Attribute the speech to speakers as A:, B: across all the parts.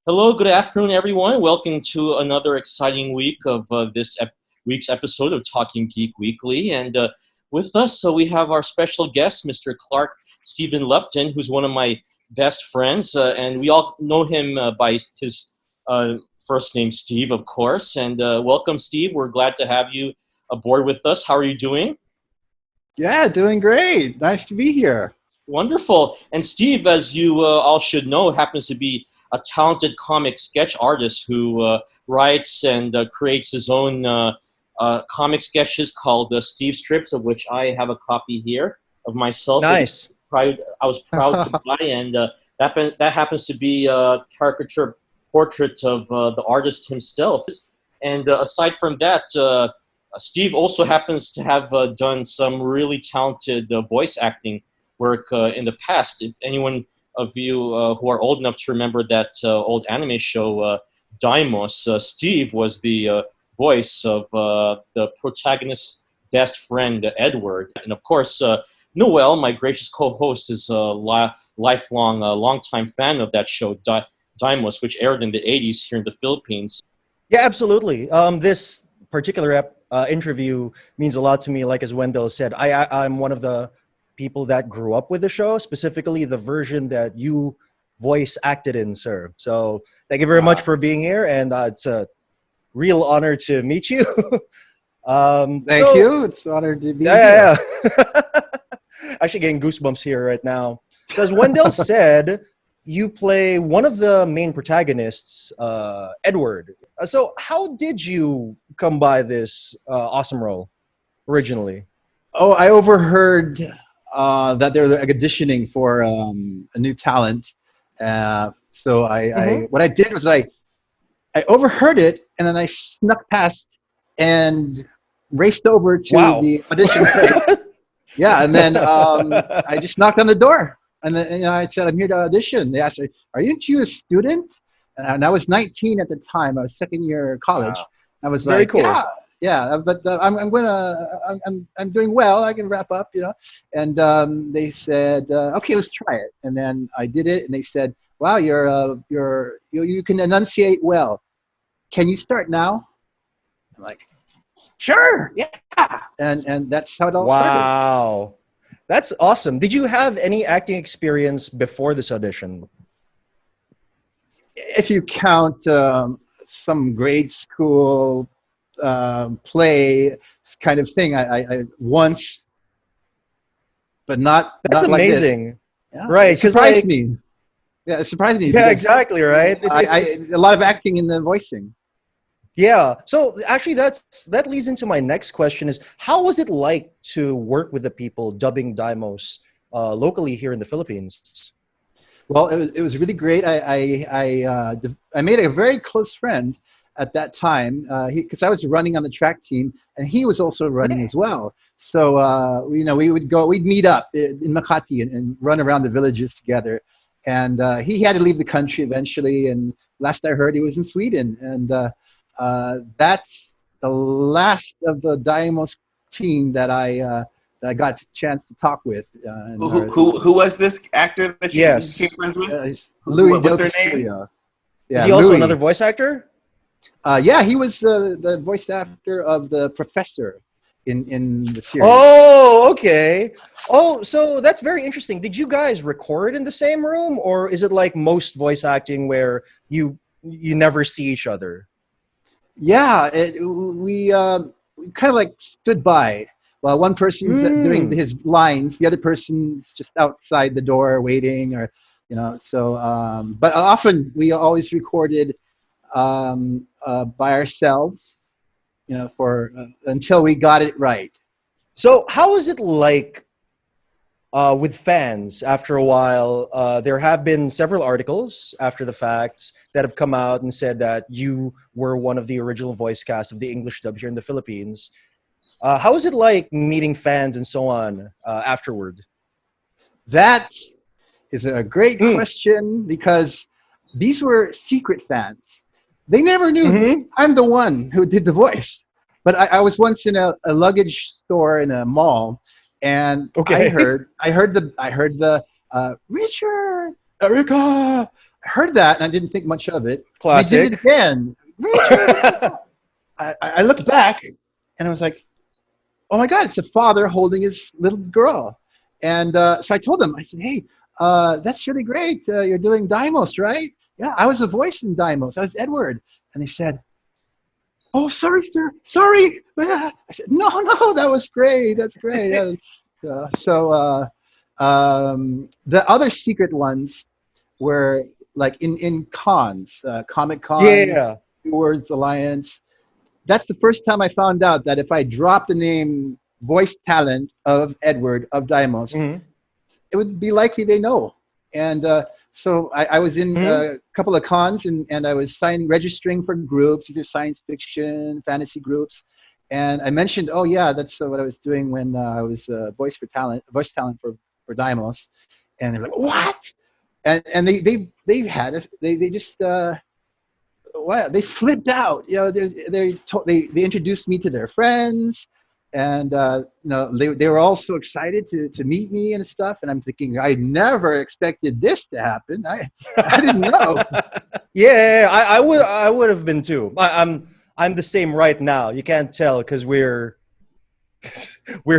A: Hello, good afternoon, everyone. Welcome to another exciting week of this week's episode of Talking Geek Weekly. And with us, we have our special guest, Mr. Clark Stephen Lupton, who's one of my best friends. And we all know him by his first name, Steve, of course. And welcome, Steve. We're glad to have you aboard with us. How are you doing?
B: Yeah, doing great. Nice to be here.
A: Wonderful. And Steve, as you all should know, happens to be a talented comic sketch artist who writes and creates his own comic sketches called Steve Strips, of which I have a copy here of myself.
C: Nice.
A: I was proud to buy, and that happens to be a caricature portrait of the artist himself. And aside from that, Steve also happens to have done some really talented voice acting work in the past. If anyone of you who are old enough to remember that old anime show Daimos, Steve was the voice of the protagonist's best friend, Edward. And of course, Noel, my gracious co-host, is a lifelong, longtime fan of that show, Daimos, which aired in the 80s here in the Philippines.
C: Yeah, absolutely. This particular interview means a lot to me. Like as Wendell said, I'm one of the people that grew up with the show, specifically the version that you voice acted in, sir. So thank you very much for being here, and it's a real honor to meet you.
B: Thank you. It's an honor to be here.
C: Yeah. Actually getting goosebumps here right now. So as Wendell said, you play one of the main protagonists, Edward. So how did you come by this awesome role originally?
B: Oh, I overheard that they're auditioning for a new talent. So what I did was I overheard it, and then I snuck past and raced over to the audition place. Yeah, and then I just knocked on the door, and then I said, "I'm here to audition." They asked me, "Aren't you a student?" And I was 19 at the time. I was second year college. Wow. I was
C: very
B: like,
C: cool.
B: Yeah, but I'm doing well. I can wrap up, And they said, okay, let's try it. And then I did it, and they said, wow, you can enunciate well. Can you start now? I'm like, sure, yeah. And that's how it all started.
C: Wow, that's awesome. Did you have any acting experience before this audition?
B: If you count some grade school play kind of thing, I once, but not.
C: That's
B: not
C: amazing,
B: like yeah,
C: right?
B: It surprised me. Yeah, it surprised me.
C: Yeah, exactly, right.
B: A lot of acting in the voicing.
C: Yeah. So actually, that leads into my next question: is how was it like to work with the people dubbing Daimos locally here in the Philippines?
B: Well, it was really great. I made a very close friend at that time, because I was running on the track team, and he was also running as well. So we'd meet up in Makati and run around the villages together. And he had to leave the country eventually, and last I heard, he was in Sweden. And that's the last of the Daimos team that I got a chance to talk with.
D: Who was this actor that you became friends with?
B: Louis.
D: What's their name?
C: Yeah, is he also another voice actor?
B: Yeah, he was the voice actor of the professor in the series.
C: Oh, okay. Oh, so that's very interesting. Did you guys record in the same room, or is it like most voice acting where you never see each other?
B: Yeah, we kind of like stood by while one person's doing his lines, the other person's just outside the door waiting, or So, but often we always recorded by ourselves, for until we got it right.
C: So how is it like with fans after a while? There have been several articles after the fact that have come out and said that you were one of the original voice cast of the English dub here in the Philippines. How is it like meeting fans and so on afterward?
B: That is a great question, because these were secret fans. They never knew I'm the one who did the voice. But I was once in a luggage store in a mall, and I heard the Richard, Erica, heard that and I didn't think much of it.
C: Classic.
B: I did it again. I looked back and I was like, oh my God, it's a father holding his little girl. And so I told them, I said, hey, that's really great. You're doing Daimos, right? Yeah, I was a voice in Daimos. I was Edward. And they said, oh, sorry, sir. Sorry. I said, no, that was great. That's great. The other secret ones were like in cons, Comic Con,
C: Yeah.
B: Words Alliance. That's the first time I found out that if I dropped the name voice talent of Edward of Daimos,
C: Mm-hmm.
B: it would be likely they know. And so I was in a couple of cons and I was registering for groups, either science fiction, fantasy groups. And I mentioned, oh yeah, that's what I was doing when I was voice talent for Daimos. And they're like, what? And they had it. They just wow, they flipped out. You know, they introduced me to their friends. And you know, they were all so excited to meet me and stuff. And I'm thinking, I never expected this to happen. I didn't know.
C: Yeah, I would have been too. I'm the same right now. You can't tell because we're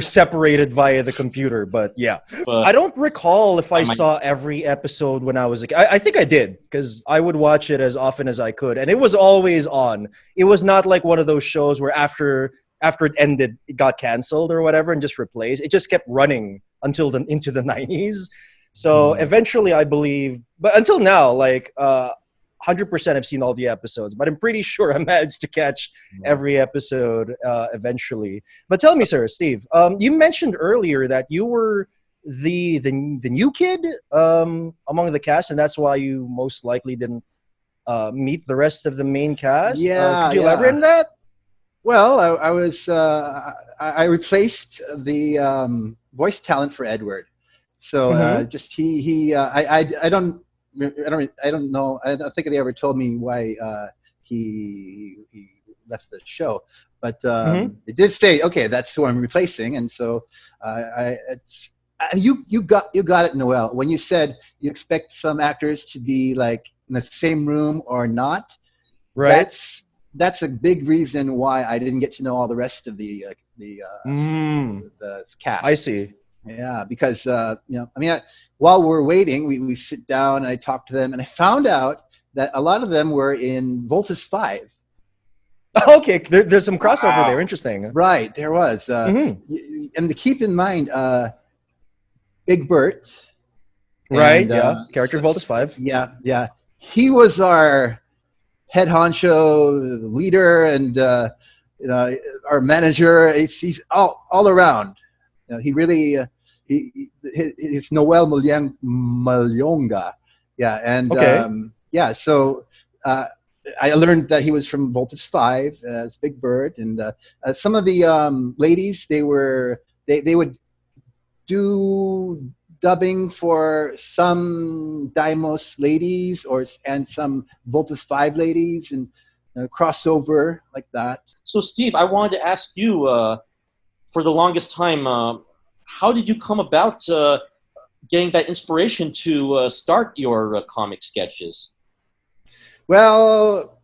C: separated via the computer. But yeah, I don't recall if I saw every episode when I was a kid. I think I did because I would watch it as often as I could, and it was always on. It was not like one of those shows where after it ended, it got canceled or whatever and just replaced. It just kept running until into the 90s. So eventually, I believe, but until now, like 100% I've seen all the episodes, but I'm pretty sure I managed to catch every episode eventually. But tell me, sir, Steve, you mentioned earlier that you were the new kid among the cast, and that's why you most likely didn't meet the rest of the main cast.
B: Yeah,
C: could you elaborate on that?
B: Well, I replaced the voice talent for Edward. So just I don't know. I don't think they ever told me why he left the show, but it did say, okay, that's who I'm replacing, and so you got it, Noel, when you said you expect some actors to be like in the same room or not.
C: Right.
B: That's a big reason why I didn't get to know all the rest of the cast.
C: I see.
B: Yeah, because you know, I mean, while we're waiting, we sit down and I talk to them, and I found out that a lot of them were in Voltus 5.
C: Okay, there's some crossover there. Interesting.
B: Right, there was. And to keep in mind, Big Bert.
C: Right. Yeah. Character Voltus 5.
B: Yeah. He was our head honcho leader and you know, our manager. He's all around. You know, he really he's Noel Malyonga. Yeah, and
C: okay.
B: So I learned that he was from Voltus 5 as Big Bird, and some of the ladies they would do dubbing for some Daimos ladies and some Voltus 5 ladies, and crossover like that.
A: So Steve, I wanted to ask you, for the longest time, how did you come about getting that inspiration to start your comic sketches?
B: Well,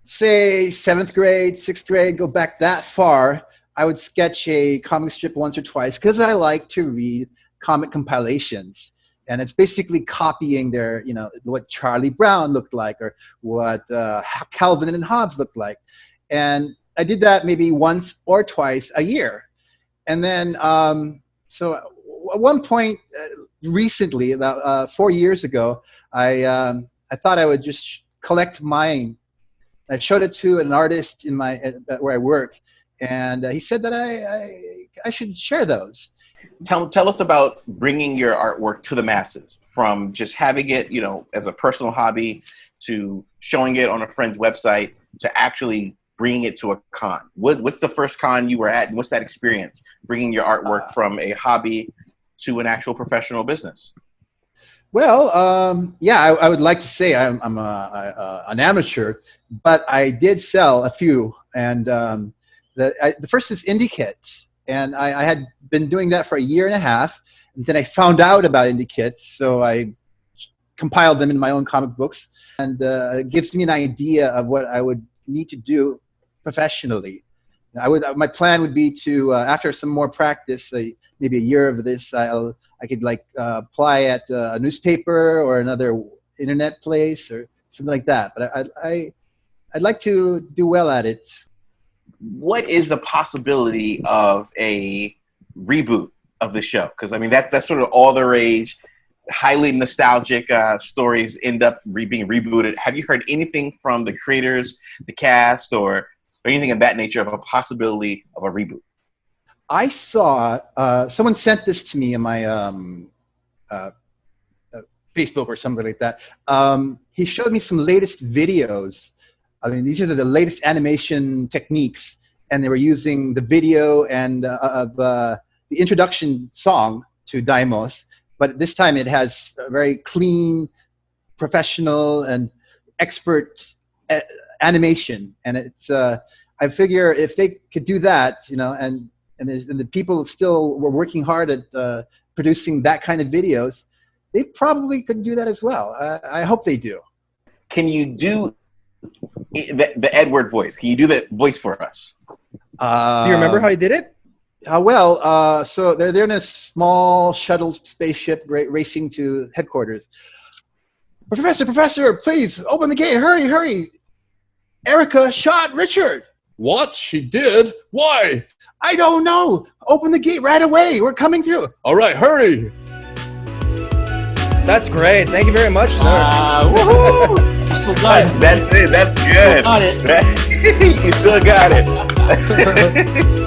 B: say 7th grade, 6th grade, go back that far, I would sketch a comic strip once or twice because I like to read comic compilations. And it's basically copying their, you know, what Charlie Brown looked like or what Calvin and Hobbes looked like. And I did that maybe once or twice a year. And then, so at one point recently, about 4 years ago, I thought I would just collect mine. I showed it to an artist in where I work, and he said that I should share those.
D: Tell us about bringing your artwork to the masses, from just having it, you know, as a personal hobby to showing it on a friend's website to actually bringing it to a con. What's the first con you were at, and what's that experience, bringing your artwork from a hobby to an actual professional business?
B: Well, yeah, I would like to say I'm an amateur, but I did sell a few, and the first is IndieKit, and I had been doing that for a year and a half, and then I found out about IndieKit, so I compiled them in my own comic books, and it gives me an idea of what I would need to do professionally. My plan would be to after some more practice, maybe a year of this, I could like apply at a newspaper or another internet place or something like that. But I'd like to do well at it.
D: What is the possibility of a reboot of the show? Because I mean that's sort of all the rage. Highly nostalgic stories end up being rebooted. Have you heard anything from the creators, the cast, or anything of that nature of a possibility of a reboot?
B: I saw someone sent this to me in my Facebook or something like that. He showed me some latest videos. I mean, these are the latest animation techniques, and they were using the video and of the introduction song to Daimos. But this time it has a very clean, professional, and expert animation. And it's I figure if they could do that, you know, and the people still were working hard at producing that kind of videos, they probably could do that as well. I hope they do.
D: Can you do the Edward voice? Can you do that voice for us?
C: Do you remember how he did it?
B: So they're in a small shuttle spaceship racing to headquarters. Professor, please open the gate. Hurry. Erica shot Richard.
E: What? She did? Why?
B: I don't know. Open the gate right away. We're coming through.
E: All right, hurry.
C: That's great. Thank you very much, sir.
A: Woohoo! You still got it.
D: That's good.
A: Got it.
D: You still got it.